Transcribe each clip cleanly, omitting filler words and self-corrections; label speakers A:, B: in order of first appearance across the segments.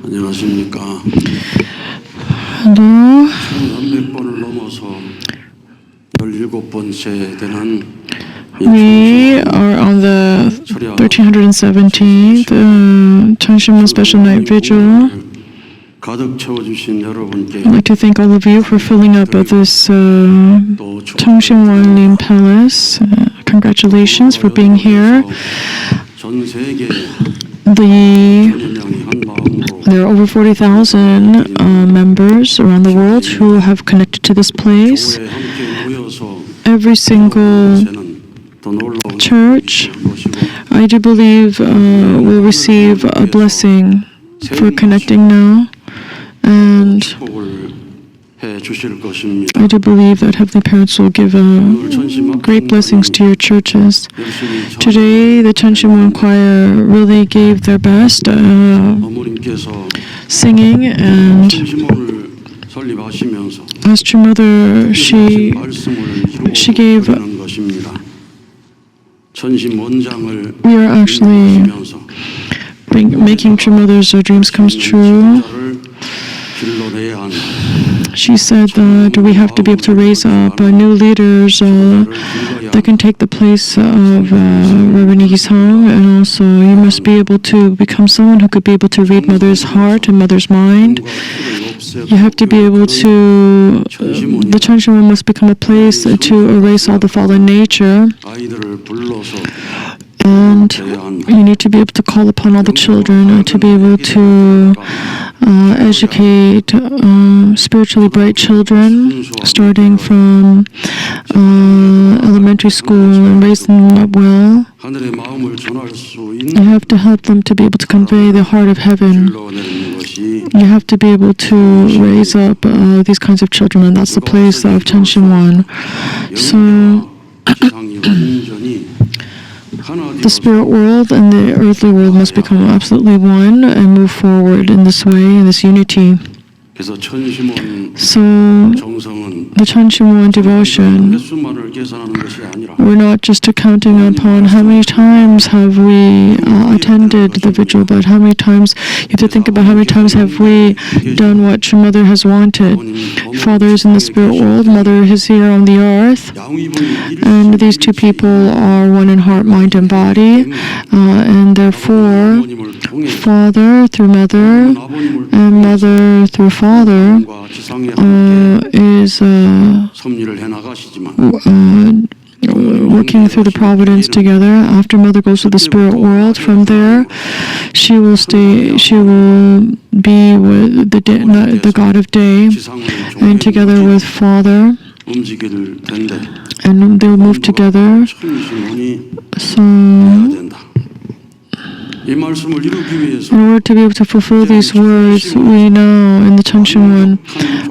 A: 안녕하십니까.
B: Hello.
A: 1300번을 넘어서 17번째 되는
B: We are on the 1317th Chanshima Special Night Vigil.
A: 가득 채워주신 여러분께
B: I'd like to thank all of you for filling up this Changshin Lim Palace. Congratulations for being here.
A: 전 세계
B: There are over 40,000 members around the world who have connected to this place. Every single church, I do believe, will receive a blessing for connecting now. And I do believe that Heavenly Parents will give great blessings to your churches. Today, the Changshin Choir really gave their best singing, and as True Mother, she gave. We are actually making True Mother's dreams come true. She said that we have to be able to raise up new leaders that can take the place of Reverend Yi-sung, and also you must be able to become someone who could be able to read Mother's heart and Mother's mind. You have to be able to, the Changshin must become a place to erase all the fallen nature. And you need to be able to call upon all the children to be able to educate spiritually bright children, starting from elementary school, and raise them up well. You have to help them to be able to convey the heart of heaven. You have to be able to raise up these kinds of children, and that's the place of Changshin. So the spirit world and the earthly world must become absolutely one and move forward in this way, in this unity. So the Changshin devotion, we're not just counting upon how many times have we attended the vigil, but how many times, you have to think about how many times have we done what True Mother has wanted. Father is in the spirit world, Mother is here on the earth, and these two people are one in heart, mind, and body, and therefore Father through Mother and Mother through Father is working through the providence together. After Mother goes to the spirit world, from there she will be with the God of day, and together with Father, and they'll move together. So in order to be able to fulfill these words, we now in the Changshin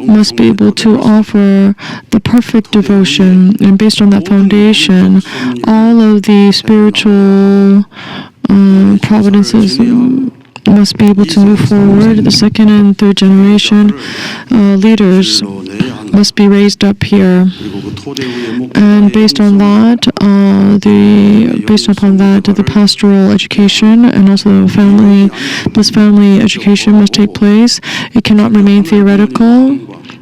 B: must be able to offer the perfect devotion, and based on that foundation, all of the spiritual providences must be able to move forward. The second and third generation leaders must be raised up here, and based on that, the pastoral education and also family education must take place. It cannot remain theoretical.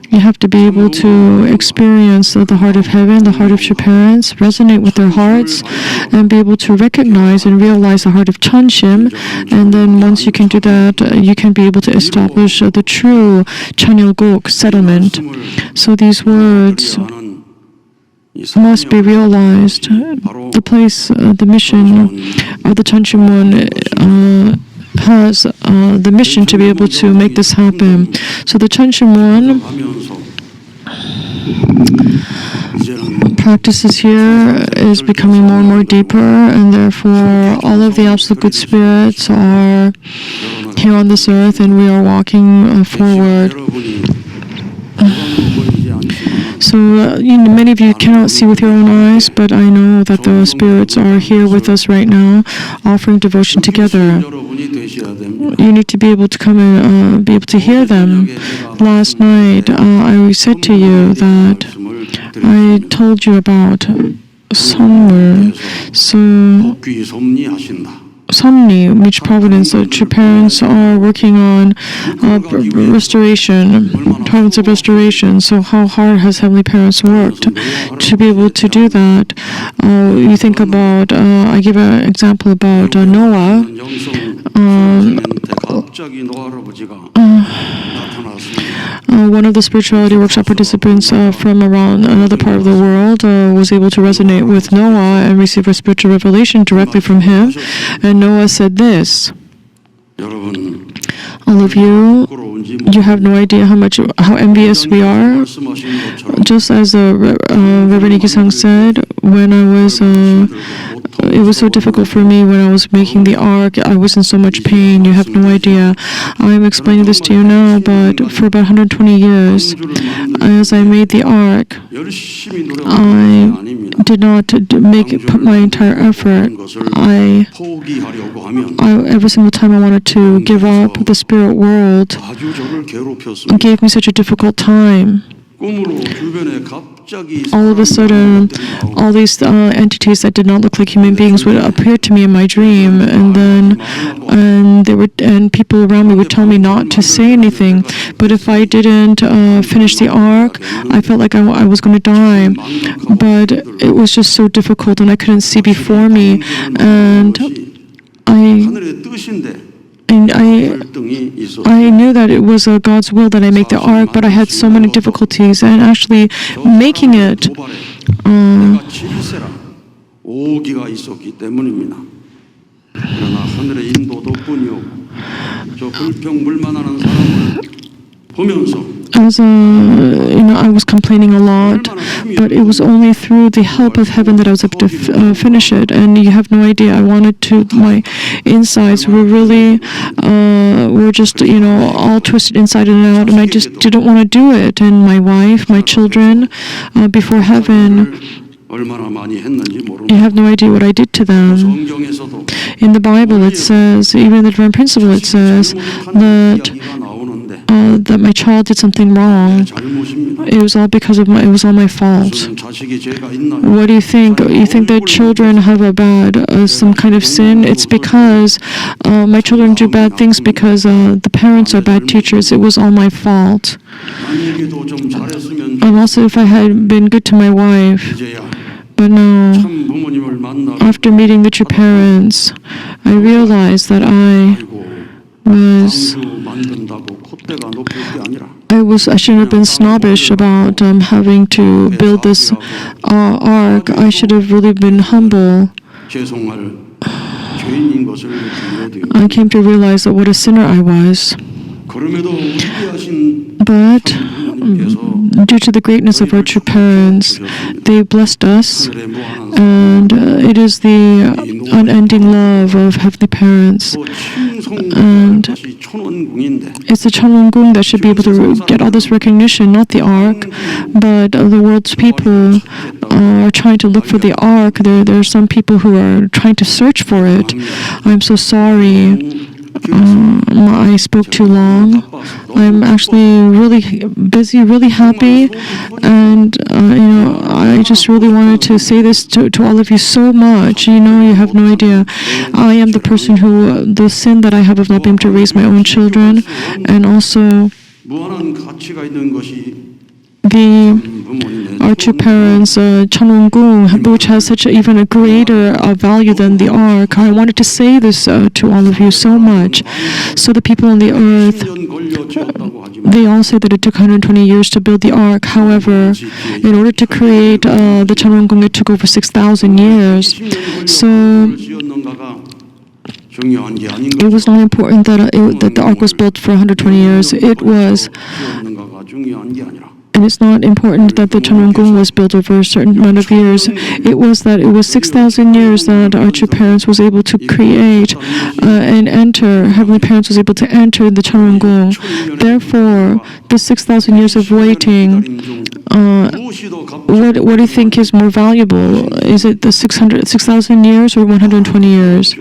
B: You have to be able to experience the heart of heaven, the heart of your parents, resonate with their hearts, and be able to recognize and realize the heart of Changshin. And then once you can do that, you can be able to establish the true Chanyeolgok settlement. So these words must be realized. The place, the mission of the Changshin has the mission to be able to make this happen. So the Changshin practices here is becoming more and more deeper, and therefore all of the absolute good spirits are here on this earth, and we are walking forward. So, many of you cannot see with your own eyes, but I know that the spirits are here with us right now, offering devotion together. You need to be able to come and be able to hear them. Last night, I said to you that I told you about somewhere. So Somni, which Providence, true parents are working on restoration, province of restoration. So how hard has Heavenly Parents worked to be able to do that? You think about, I give an example about Noah.
A: 갑자기 노아 할아버지가
B: One of the spirituality workshop participants from around another part of the world was able to resonate with Noah and receive a spiritual revelation directly from him. And Noah said this:
A: 여러분
B: all of you,
A: 부끄러운지
B: you have no idea how envious we are.
A: 말씀하신 것처럼
B: Just as Reverend Iki-sang said, when I was, it was so difficult for me when I was making the ark. I was in so much pain. You have no idea. I'm explaining this to you now, but for about 120 years, as I made the ark,
A: 열심히 노력한
B: I
A: 것이 아닙니다.
B: did not put my entire effort.
A: 포기하려고 하면
B: Every single time I wanted to give up, the spirit world
A: 아주 저를 괴롭혔습니다.
B: gave me such a difficult time.
A: 꿈으로 주변에 갑자기
B: All of a sudden, all these entities that did not look like human beings would appear to me in my dream, and people around me would tell me not to say anything. But if I didn't finish the ark, I felt like I was going to die. But it was just so difficult, and I couldn't see before me, and
A: 하늘의 뜻인데 갈등이 있었어요.
B: I knew that it was God's will that I make the ark, but I had so many difficulties, and actually making it.
A: 내가 질세라 오기가 있었기 때문입니다. 그러나 하늘의 인도 덕분이요. 저 불평불만하는 사람을 보면서
B: As I was complaining a lot, but it was only through the help of heaven that I was able to finish it. And you have no idea. My insides were really, were just, all twisted inside and out, and I just didn't want to do it. And my wife, my children, before heaven,
A: 얼마나 많이 했는지 모릅니다.
B: you have no idea what I did to them.
A: 성경에서도
B: In the Bible, it says, even in the divine principle, it says that
A: 이야기가 나오는데
B: that my child did something wrong.
A: 잘못입니다.
B: It was all because of it was all my fault.
A: 무슨 자식이 죄가 있나요?
B: What do you think? You think that children have some kind of sin? It's because my children do bad things because the parents are bad teachers. It was all my fault.
A: 나에게도 좀 잘했으면
B: And also, if I had been good to my wife,
A: 이제야
B: but no.
A: 참 부모님을 만나
B: After meeting the true parents, I realized that I was.
A: 방주 만든다고 콧대가 높을 게 아니라
B: I shouldn't have been snobbish about having to build this ark. I should have really been humble.
A: 죄송할 죄인인 것을 느끼게 되고
B: I came to realize that what a sinner I was.
A: 그럼에도 위대하신
B: But
A: 하나님께서
B: due to the greatness of our true parents, they blessed us,
A: 하늘의 무한한
B: and it is the unending love of heavenly parents.
A: 또 칭송과
B: And
A: 다시 천원궁인데
B: it's the Chanwon-gung that should be able to get all this recognition, not the ark, but the world's people are trying to look for the ark. There are some people who are trying to search for it. I'm so sorry. I spoke too long. I'm actually really busy, really happy, and I just really wanted to say this to all of you so much. You have no idea. I am the person the sin that I have of not being able to raise my own children, and also
A: 무한한 가치가 있는 것이
B: our true parents, Chanwon-gung, which has even a greater value than the ark. I wanted to say this to all of you so much. So the people on the earth, they all say that it took 120 years to build the ark. However, in order to create the Chanwon-gung, it took over 6,000 years. So it was not important that the ark was built for 120 years. It was. And it's not important that the Chanwon-gung was built over a certain amount of years. It was 6,000 years that our true parents was able to create and enter. Heavenly parents was able to enter the Chanwon-gung. Therefore, the 6,000 years of waiting, what do you think is more valuable? Is it the 6,000 years or 120 years?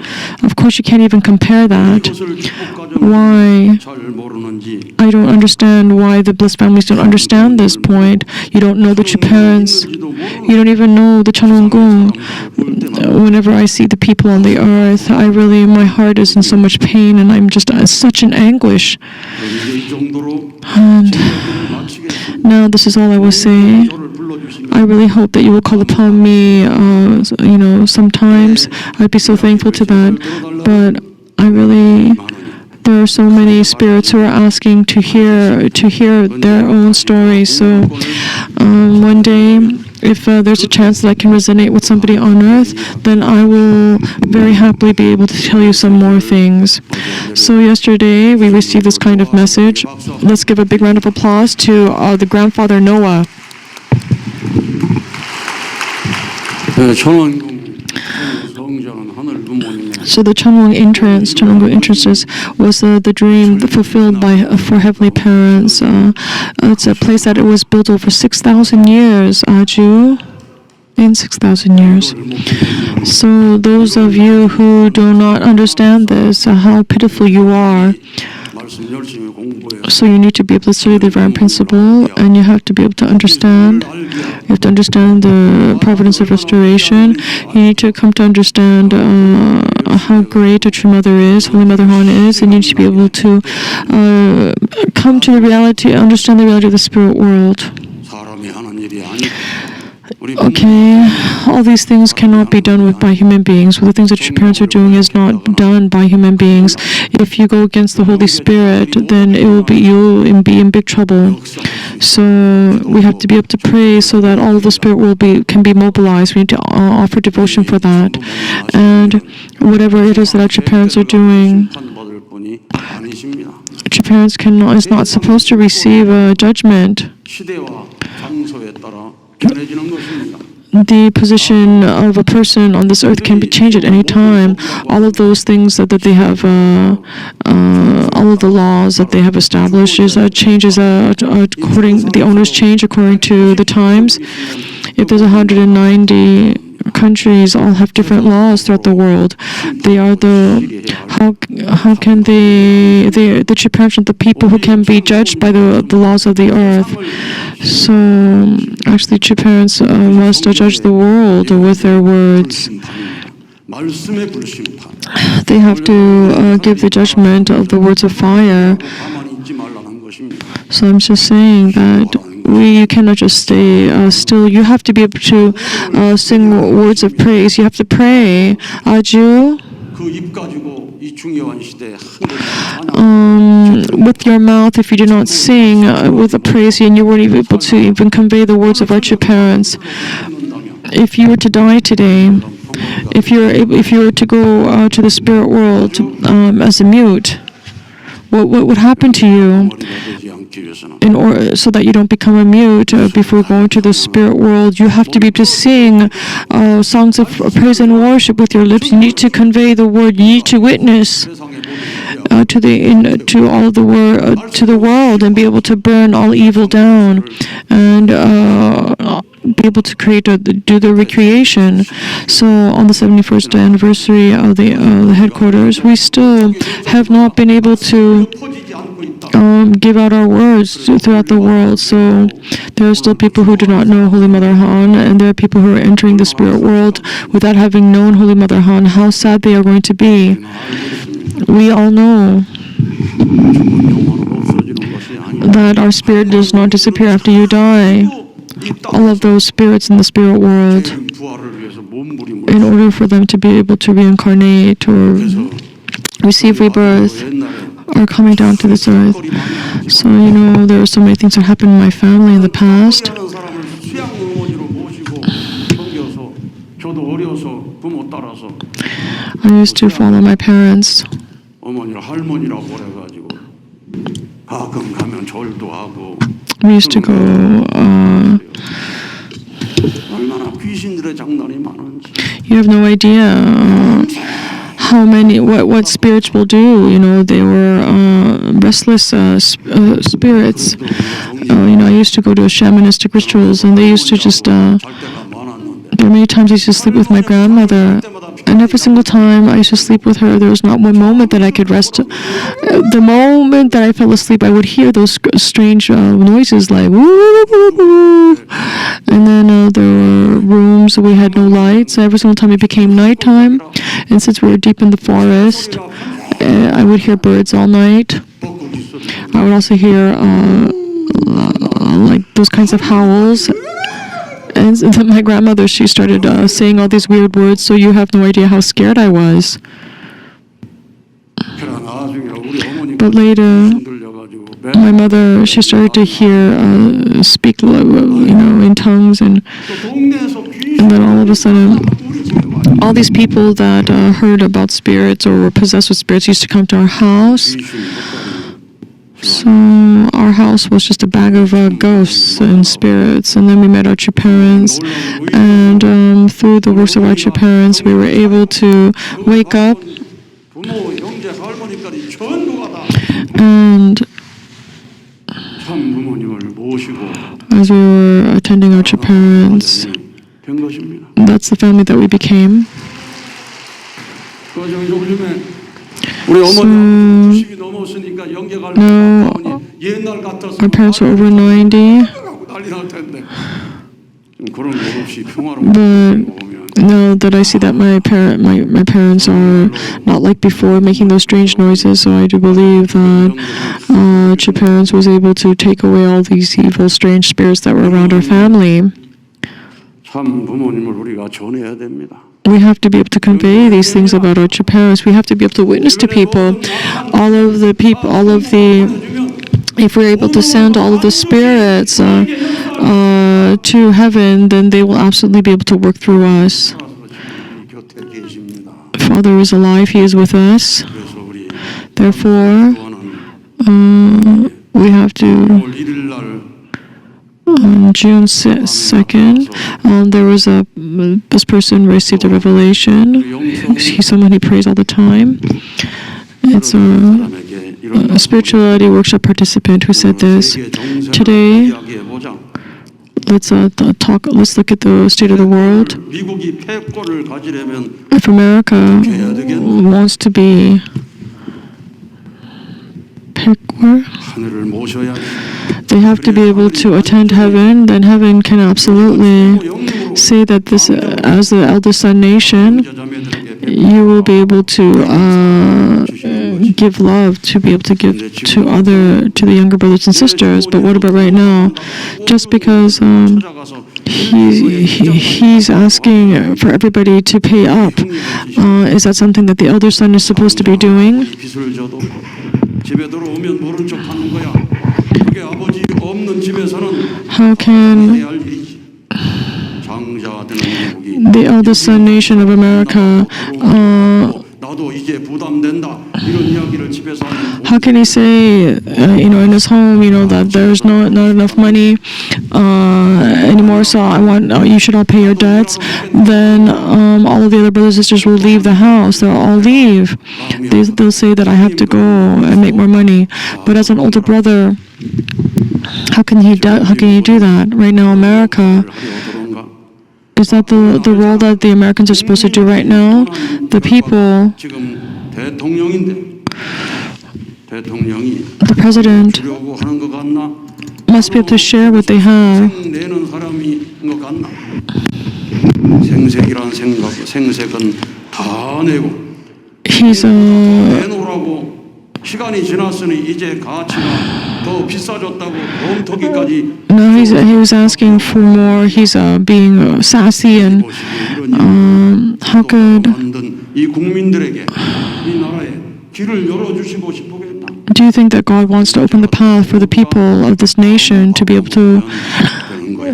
B: Of course, you can't even compare that. Why? I don't understand why the blessed families don't understand this. this point. You don't know the true parents. You don't even know the Chanwongung. Whenever I see the people on the earth, my heart is in so much pain, and I'm just such in anguish. And now this is all I will say. I really hope that you will call upon me, sometimes. I'd be so thankful to that. But there are so many spirits who are asking to hear their own stories. So one day, if there's a chance that I can resonate with somebody on earth, then I will very happily be able to tell you some more things. So yesterday, we received this kind of message. Let's give a big round of applause to the grandfather Noah. So the Chanwongung entrances was the dream fulfilled for heavenly parents. It's a place that it was built over 6,000 years. In 6,000 years. So those of you who do not understand this, how pitiful you are. So you need to be able to study the divine principle, and you have to be able to understand. You have to understand the providence of restoration. You need to come to understand how great a true mother is, Holy Mother Han is, and you need to be able to come to the reality, understand the reality of the spirit world. Okay, all these things cannot be done by human beings. Well, the things that your parents are doing is not done by human beings. If you go against the Holy Spirit, then you'll be in big trouble. So we have to be able to pray so that all of the spirit world can be mobilized. We need to offer devotion for that. And whatever it is that your parents are doing, your parents is not supposed to receive a judgment. The position of a person on this earth can be changed at any time. All of those things that they have, all of the laws that they have established changes according. The owners change according to the times. If there's 190 countries, all have different laws throughout the world. They are how can the true parents of the people who can be judged by the laws of the earth. So actually, true parents must judge the world with their words. They have to give the judgment of the words of fire. So I'm just saying that you cannot just stay still. You have to be able to sing words of praise. You have to pray. Aju. With your mouth, if you do not sing with a praise, and you weren't even able to even convey the words of our true parents. If you were to die today, if you were to go to the spirit world as a mute, what would happen to you? So that you don't become a mute before going to the spirit world, you have to be able to sing songs of praise and worship with your lips. You need to convey the word. You need to witness to the world and be able to burn all evil down and be able to do the recreation. So on the 71st anniversary of the headquarters, we still have not been able to give out our words throughout the world. So there are still people who do not know Holy Mother Han, and there are people who are entering the spirit world without having known Holy Mother Han. How sad they are going to be. We all know that our spirit does not disappear after you die. All of those spirits in the spirit world, in order for them to be able to reincarnate or receive rebirth, are coming down to this earth. So, there are so many things that happened in my family in the past. I used to follow my parents. We used to go. You have no idea what spirits will do. They were restless spirits. I used to go to shamanistic rituals, and they used to just. There were many times I used to sleep with my grandmother. And every single time I used to sleep with her, there was not one moment that I could rest. The moment that I fell asleep, I would hear those strange noises like woo, woo, woo. And then there were rooms we had no lights. Every single time it became nighttime, and since we were deep in the forest, I would hear birds all night. I would also hear like those kinds of howls. And then my grandmother, she started saying all these weird words, so you have no idea how scared I was. But later, my mother, she started to hear, speak, in tongues, and then all of a sudden, all these people that heard about spirits or were possessed with spirits used to come to our house. So our house was just a bag of ghosts and spirits. And then we met our true parents, and through the works of our true parents, we were able to wake up. And as we were attending our true parents, that's the family that we became. So now our parents were over 90, but now that I see that my parents are not like before, making those strange noises, so I do believe that true parents was able to take away all these evil, strange spirits that were around our family. We have to be able to convey these things about our true parents. We have to be able to witness to people. If we're able to send all of the spirits to heaven, then they will absolutely be able to work through us. Father is alive, He is with us. Therefore, we have to. June 2nd, there was this person received a revelation. He's someone who prays all the time. It's a spirituality workshop participant who said this. Today, let's look at the state of the world. If America wants to be they have to be able to attend heaven, then heaven can absolutely say that this, as the eldest son nation, you will be able to give love, to be able to give to the younger brothers and sisters. But what about right now? Just because he's asking for everybody to pay up, is that something that the elder son is supposed to be doing? How can the eldest son nation of America, how can he say, in his home, that there's not enough money anymore, so you should all pay your debts? Then all of the other brothers and sisters will leave the house. They'll all leave. They'll say that I have to go and make more money. But as an older brother, how can he do that? Right now, America, is that the role that the Americans are supposed to do right now? The people, the president must be able to share what they have. He's no, he was asking for more. He's being sassy, and how could? Do you think that God wants to open the path for the people of this nation to be able to?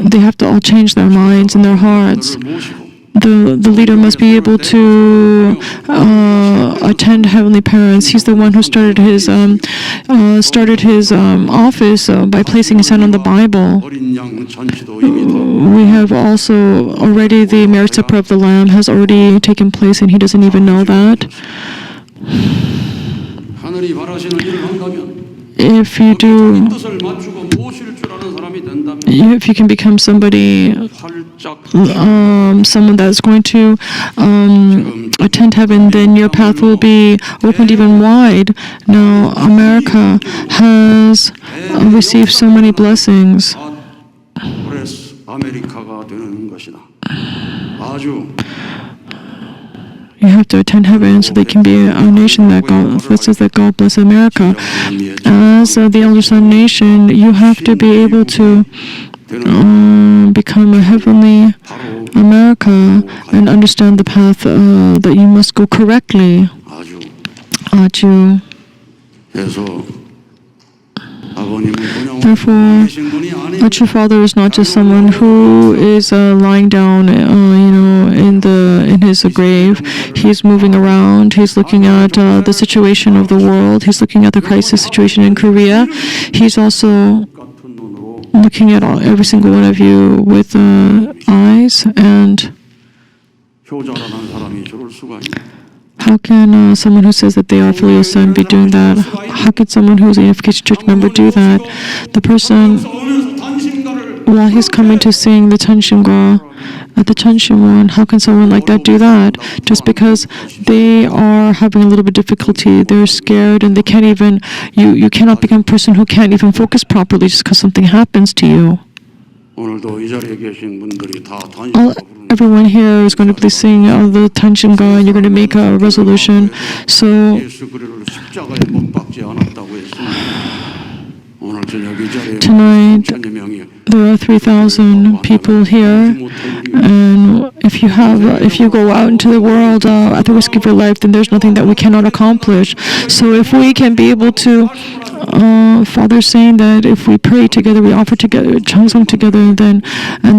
B: They have to all change their minds and their hearts. The leader must be able to attend Heavenly Parents. He's the one who started his office by placing his hand on the Bible. We have also already the marriage supper of the Lamb has already taken place, and he doesn't even know that. If you do, if you can become somebody, someone that's going to attend heaven, then your path will be opened even wide. Now, America has received so many blessings.
A: 그래서 아메리카가 되는 것이다. 아주
B: You have to attend heaven so they can be a nation that God, it says that God bless America. As the elder son nation, you have to be able to become a heavenly America and understand the path that you must go correctly. 아주. Therefore, a true father is not just someone who is lying down, in his grave. He's moving around. He's looking at the situation of the world. He's looking at the crisis situation in Korea. He's also looking at every single one of you with eyes. And how can someone who says that they are filial son be doing that? How can someone who is a Unification Church member do that? The person, while he's coming to sing the Tanshimga at the Tanshimwon, how can someone like that do that? Just because they are having a little bit of difficulty, they're scared, and they can't even, you cannot become a person who can't even focus properly just because something happens to you. Everyone here is going to be singing the Tanshimga, and you're going to make a resolution. So tonight there are 3,000 people here, and if you go out into the world at the risk of your life, then there's nothing that we cannot accomplish. So if we can be able to, Father's saying that if we pray together, we offer together, changsong together, and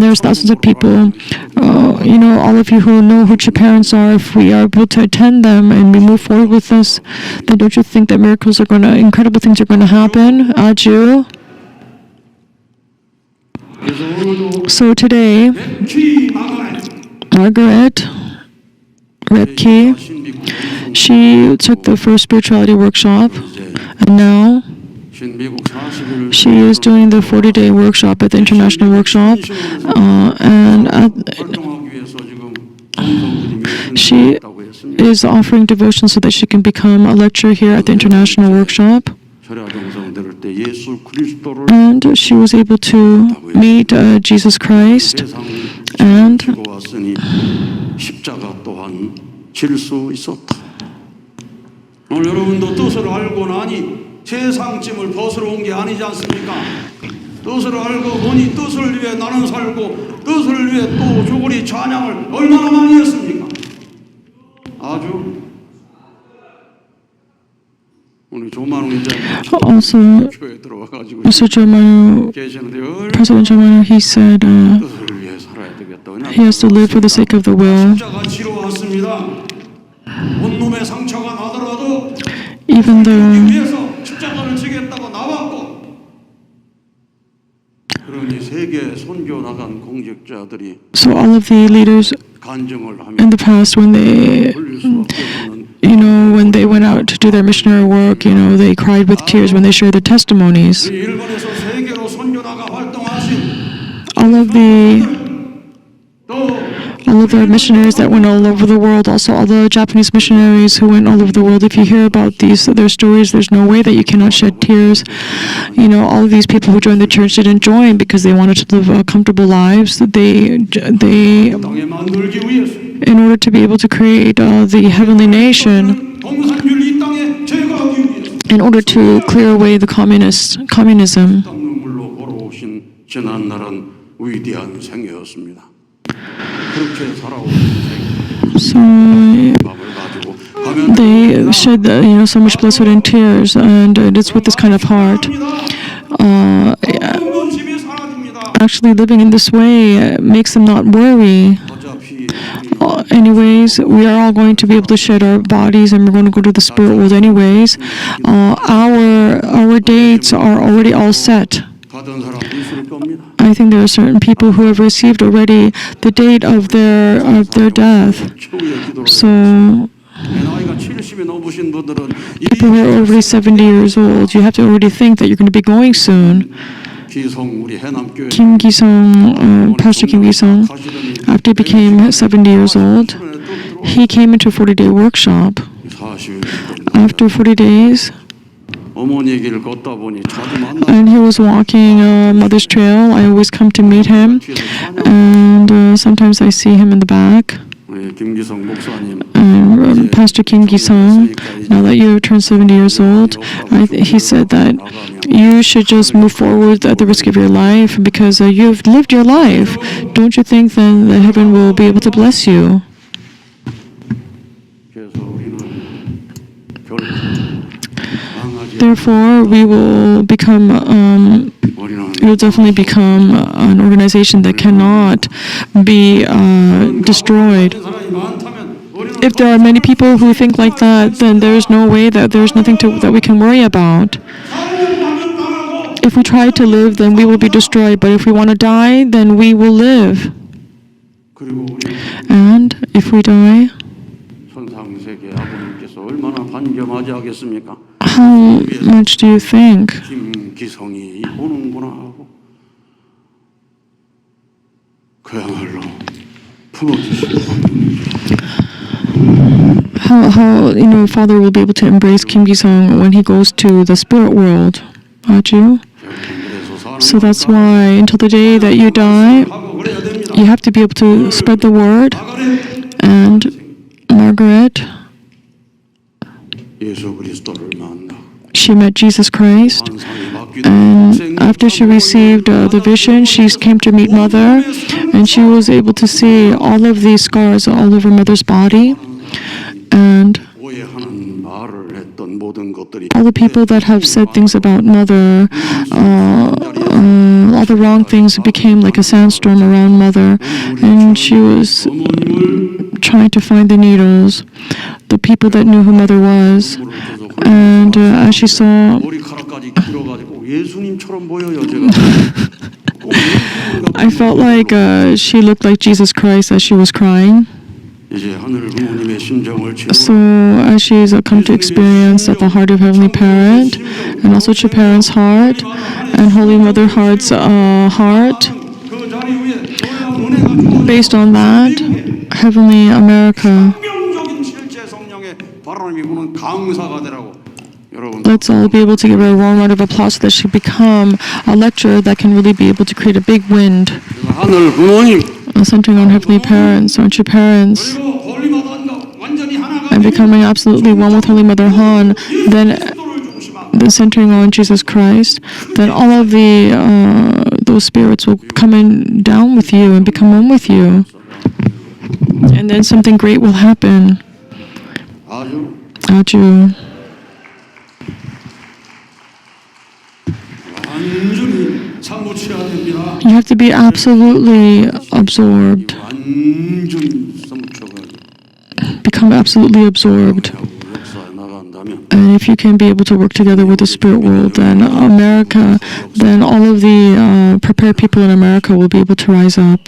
B: there's thousands of people, all of you who know who your parents are, if we are able to attend them and we move forward with this, then don't you think that incredible things are going to happen? Aju. So today, Margaret Repke, she took the first spirituality workshop, and now she is doing the 40-day workshop at the international workshop, and she is offering devotion so that she can become a lecturer here at the international workshop. And she was able to meet Jesus Christ, and
A: 오늘 여러분도 뜻을 알고 나니 세상 짐을 벗으러 온 게 아니지 않습니까? 뜻을 알고 보니 뜻을 위해 나는 살고 뜻을 위해 또 죽으리 찬양을 얼마나 많이 했습니까? 아주 오늘 조만우 이제
B: also
A: 교회 들어와가지고
B: Mr. Jomanu,
A: 계시는데
B: President Jomanu, he said
A: 뜻을 위해 살아야 되겠다.
B: he has to live for the sake of the will.
A: 십자가 지러 왔습니다. 온몸에 상처가 나더라도
B: Even though
A: 위해서 십자가를 지겠다고 나왔고 그러니 세계 선교 나간 공직자들이
B: so all of the leaders
A: 간증을 하며
B: in the past, when they went out to do their missionary work, they cried with tears when they shared their testimonies.
A: 일본에서 세계로 선교 나가 활동하신
B: All of the missionaries that went all over the world, also all the Japanese missionaries who went all over the world, if you hear about their stories, there's no way that you cannot shed tears. All of these people who joined the church didn't join because they wanted to live comfortable lives. They
A: 땅에 만들기 위해서
B: in order to be able to create the heavenly nation,
A: 공산주의 이 땅에 제거하기 위해서
B: in order to clear away the communism.
A: 땀 눈물로 걸어오신 지난날은 위대한 생애였습니다. 그렇게 살아온
B: So
A: 마음을 가지고 가면
B: they shed so much blood, sweat, and tears, and it's with this kind of heart.
A: 모든 짐이 사라집니다.
B: Actually, living in this way makes them not worry.
A: 어차피
B: Anyways, we are all going to be able to shed our bodies, and we're going to go to the spirit world anyways. Our dates are already all set.
A: 받은 사람 있을 겁니다.
B: I think there are certain people who have received already the date of their death.
A: 최후의 기도를
B: So
A: 나이가 70이 넘으신 분들은
B: people who are already 70 years old, you have to already think that you're going to be going soon.
A: 기성 우리 해남교회
B: Kim Gi-sung, Pastor Kim Gi-sung, after he became 70 years old, he came into a 40-day workshop.
A: 40일
B: After 40 days,
A: 어머니의 길을 걷다 보니 자주 만나.
B: and he was walking Mother's Trail. I always come to meet him, and sometimes I see him in the back.
A: 김기성 목사님.
B: And Pastor Kim Gi-sung, now that you have turned 70 years old, he said that you should just move forward at the risk of your life because you've lived your life. Don't you think then that heaven will be able to bless you?
A: 그래서 우리는 결국
B: Therefore, we will become, we will definitely become an organization that cannot be destroyed.
A: 사람이 많다면 우리는
B: If there are many people who think like that, then there's no way that there's nothing that we can worry about. If we try to live, then we will be destroyed. But if we want to die, then we will live.
A: 그리고 우리
B: And if we die,
A: 천상세계 아버님께서 얼마나 반경하지 하겠습니까?
B: how much do you think
A: 김기성이 보는구나 하고 그야말로 품어주시고
B: how Father will be able to embrace Kim Gi-sung when he goes to the spirit world? Aju? So that's why until the day that you die,
A: 하고 그래야 됩니다.
B: you have to be able to spread the word. And Margaret,
A: 예수 그리스도를 만나
B: she met Jesus Christ.
A: 환상이 바뀌고
B: And after she received the vision, she came to meet Mother, and she was able to see all of these scars all over Mother's body. And
A: 오해하는 말을 했던 모든 것들이
B: all the people that have said things about Mother, all the wrong things became like a sandstorm around Mother, and she was
A: 어머님을
B: trying to find the needles, the people that knew who Mother was. And as she saw,
A: 머리카락까지 길어가지고 예수님처럼 보여요 제가.
B: I felt like she looked like Jesus Christ as she was crying.
A: 이제 하늘 부모님의 심정을
B: So as she's come to experience at the heart of Heavenly Parent, and also True Parent's heart, and Holy Mother Heart's heart,
A: 그 자리 위에 놀라운 은혜가 주어져
B: based on that, Heavenly America,
A: 명적인 실제 성령의 바람이 부는 강사가 되라고 여러분.
B: let's all be able to give her a warm round of applause so that she become a lecturer that can really be able to create a big wind,
A: 하늘 부모님
B: centering on Heavenly Parents, on True Parents,
A: 그리고 홀리마다가 완전히 하나가
B: and becoming absolutely one with Holy Mother Han, then centering on Jesus Christ, then all of those spirits will come in down with you and become one with you. And then something great will happen.
A: 아주
B: Aju.
A: 완전히 사무쳐야 됩니다.
B: You have to be absolutely absorbed.
A: 완전히 사무쳐가지고
B: Become absolutely absorbed.
A: 역사에 나간다면
B: And if you can be able to work together with the spirit world, then America, then all of the prepared people in America will be able to rise up.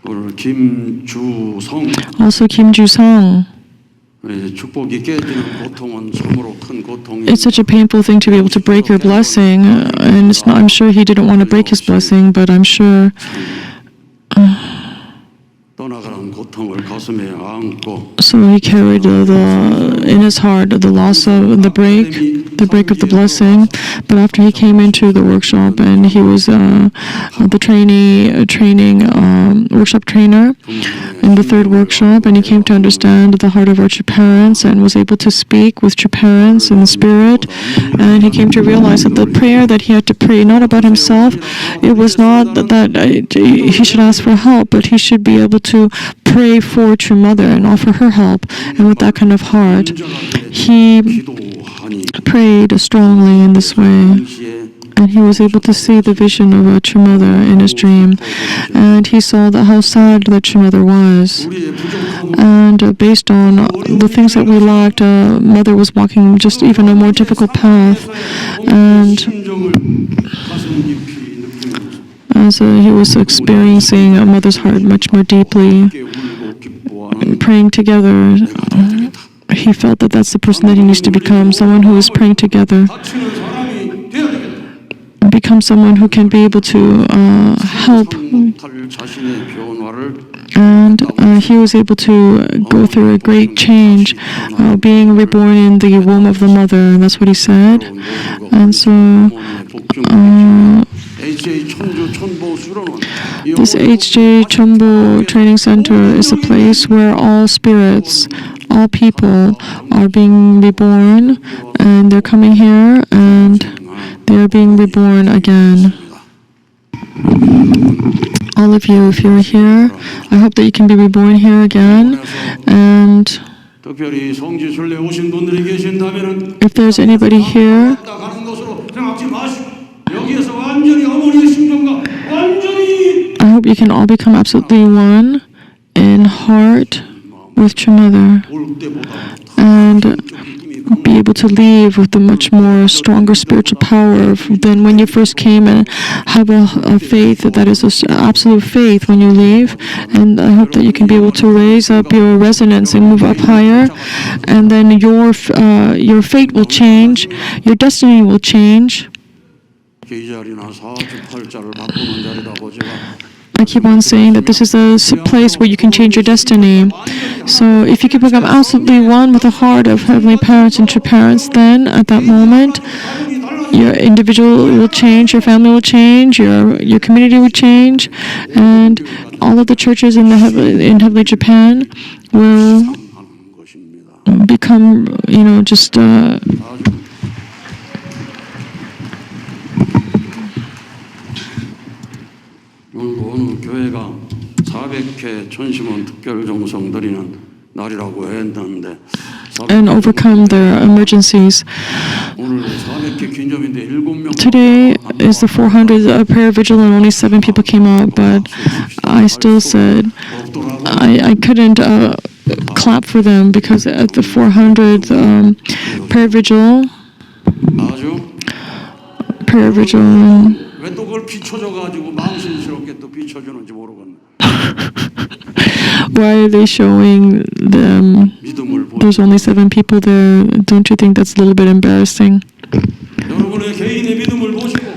A: 오늘 김주성
B: Also, Kim Ju-sung.
A: 축복이 깨지는 고통은 참으로 큰 고통이.
B: It's such a painful thing to be able to break your blessing, and it's not, I'm sure he didn't want to break his blessing, but I'm sure
A: 떠나가는 고통을 가슴에 안고
B: so he carried in his heart the loss of the break of the blessing. But after he came into the workshop and he was the workshop trainer in the third workshop, and he came to understand the heart of our true parents and was able to speak with true parents in the spirit, and he came to realize that the prayer that he had to pray, not about himself, it was not that he should ask for help, but he should be able to pray for True Mother and offer her help. And with that kind of heart, he prayed strongly in this way. And he was able to see the vision of a True Mother in his dream. And he saw that how sad that True Mother was. And based on the things that we lacked, Mother was walking just even a more difficult path. And as he was experiencing a mother's heart much more deeply, praying together, he felt that that's the person that he needs to become, someone who is praying together. Become someone who can be able to help And he was able to go through a great change, being reborn in the womb of the mother. And that's what he said. And so this HJ Chombo Training Center is a place where all spirits, all people are being reborn, and they're coming here and they're being reborn again. All of you, if you're here, I hope that you can be reborn here again. And
A: 특별히 성지순례 오신 분들이 계신다면은
B: if there's anybody here,
A: 가는 것으로 생각지 마시고 여기에서 완전히 어머니의 심정과 완전히
B: I hope you can all become absolutely one in heart with your mother
A: 올 때보다
B: and be able to leave with a much more stronger spiritual power than when you first came, and have a faith that is an absolute faith when you leave. And I hope that you can be able to raise up your resonance and move up higher, and then your fate will change, your destiny will change.
A: 이 자리나 48자를 바꾸는 자리라고 제가
B: I keep on saying that this is a place where you can change your destiny. So if you can become absolutely one with the heart of Heavenly Parents and true parents, then at that moment, your individual will change, your family will change, your community will change, and all of the churches in Heavenly Japan will become, just
A: 오늘 교회가 400회 천심원 특별 정성 드리는 날이라고 했는데
B: and overcome their emergencies.
A: 오늘 400회 기념인데 7명
B: Today is the 400th prayer vigil and only 7 people came out, but I still said I couldn't clap for them because at the 400th prayer vigil,
A: 왜 또 그걸 비춰줘가지고 망신스럽게 또 비춰주는지 모르겠네.
B: why are they showing them? There's only 7 people there. Don't you think that's a little bit embarrassing?
A: 여러분의 개인의 믿음을 보시고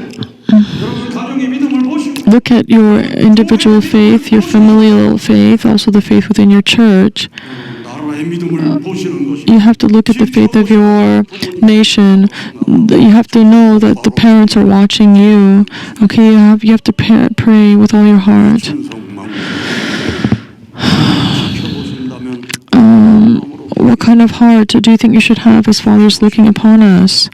A: 여러분 가정의 믿음을 보시고
B: Look at your individual faith, your familial faith, also the faith within your church.
A: 나라의 믿음을 보시는 것이
B: You have to look at the faith of your nation. You have to know that the parents are watching you. Okay, you have to pray with all your heart. What kind of heart do you think you should have as fathers looking upon us?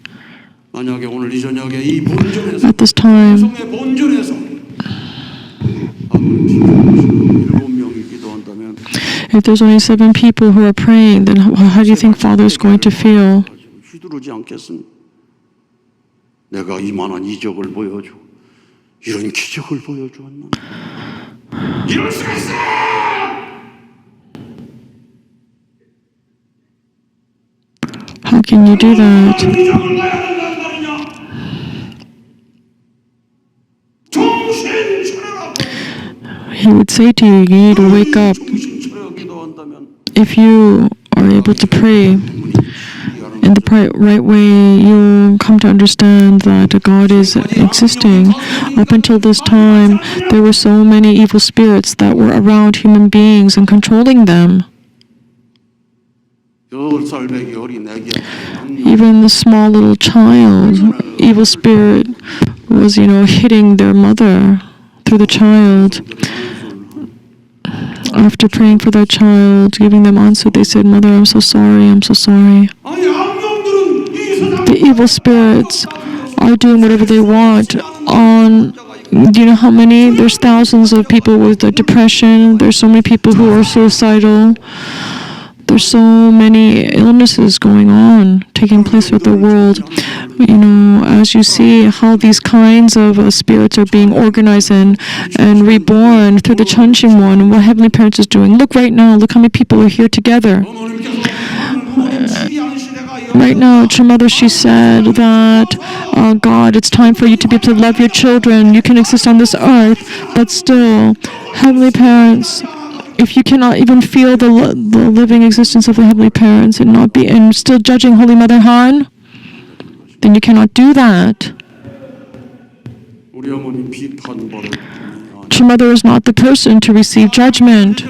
A: 만약에 오늘 이 저녁에 이 본전에서
B: At this time,
A: 성의 본전에서 7명이 기도한다면
B: if there's only 7 people who are praying, then how do you think Father is going to feel?
A: 휘두르지 않겠습니까? 내가 이만한 이적을 보여주고 이런 기적을 보여주었나? 이럴 수가 있어!
B: How can you do that?
A: 이적을 봐야 된단 말이냐? 정신 차려라!
B: He would say to you, you need to wake up.
A: 정신 차려 기도한다면
B: If you are able to pray in the right way, you'll come to understand that God is existing. Up until this time, there were so many evil spirits that were around human beings and controlling them.
A: 10살 배기 어린 애기
B: Even the small little child, evil spirit was, hitting their mother through the child. After praying for that child, giving them answer, they said, "Mother, I'm so sorry, I'm so sorry." The evil spirits are doing whatever they want do you know how many? There's thousands of people with depression. There's so many people who are suicidal. There's so many illnesses going on, taking place with the world. As you see how these kinds of spirits are being organized and reborn through the Chunshim one, and what Heavenly Parents is doing. Look right now, look how many people are here together. Right now, True Mother, she said that, God, it's time for you to be able to love your children. You can exist on this earth, but still, Heavenly Parents, if you cannot even feel the living existence of the Heavenly Parents and still judging Holy Mother Han, then you cannot do that. True mother is not the person to receive judgment.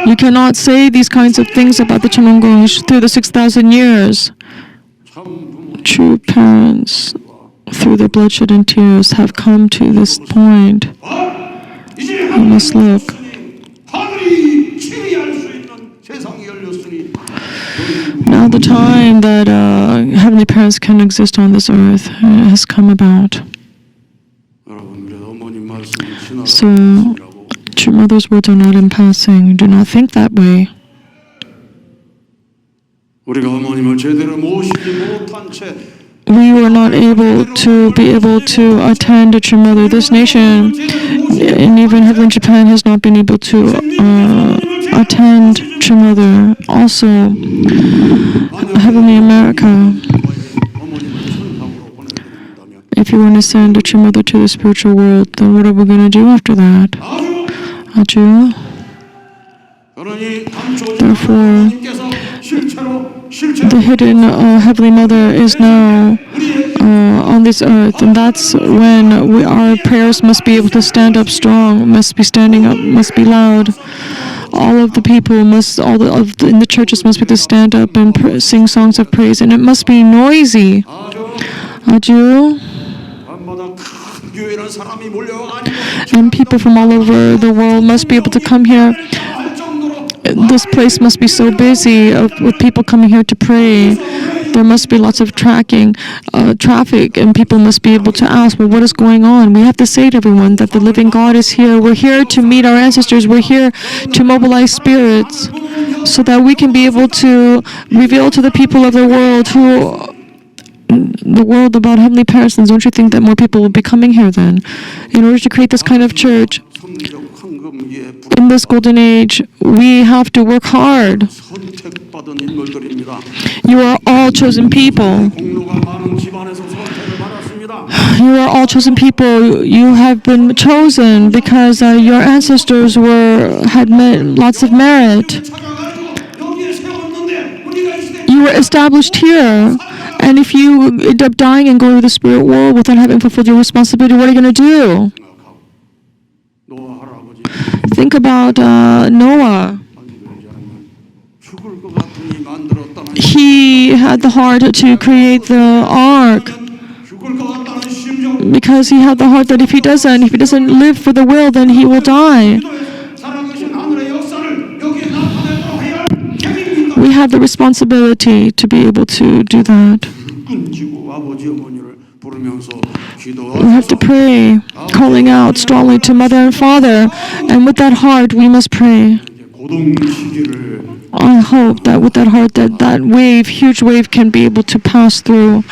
B: You cannot say these kinds of things about the Chamungung through the 6,000 years. True parents, through their bloodshed and tears, have come to this point. You must look. Now the time that heavenly parents can exist on this earth has come about. So, true mother's words are not in passing. Do not think that way. We were not able to attend a true mother. This nation, and even heavenly Japan, has not been able to attend true mother. Also, heavenly America. If you want to send a true mother to the spiritual world, then what are we going to do after that? Aju. Therefore, the hidden Heavenly Mother is now on this earth, and that's when our prayers must be able to stand up strong, must be standing up, must be loud. All of the people in the churches must be able to stand up and sing songs of praise, and it must be noisy. Aju. And people from all over the world must be able to come here. This place must be so busy with people coming here to pray. There must be lots of traffic, and people must be able to ask, well, what is going on? We have to say to everyone that the living God is here. We're here to meet our ancestors. We're here to mobilize spirits so that we can be able to reveal to the people of the world about heavenly parents. And don't you think that more people will be coming here then? In order to create this kind of church, in this golden age, we have to work hard. You are all chosen people. You are all chosen people. You have been chosen because your ancestors had lots of merit. You were established here. And if you end up dying and going to the spirit world without having fulfilled your responsibility, what are you going to do? Think about Noah. He had the heart to create the ark because he had the heart that if he doesn't live for the will, then he will die. We have the responsibility to be able to do that. We have to pray, calling out strongly to Mother and Father, and with that heart we must pray. I hope that with that heart that huge wave can be able to pass through.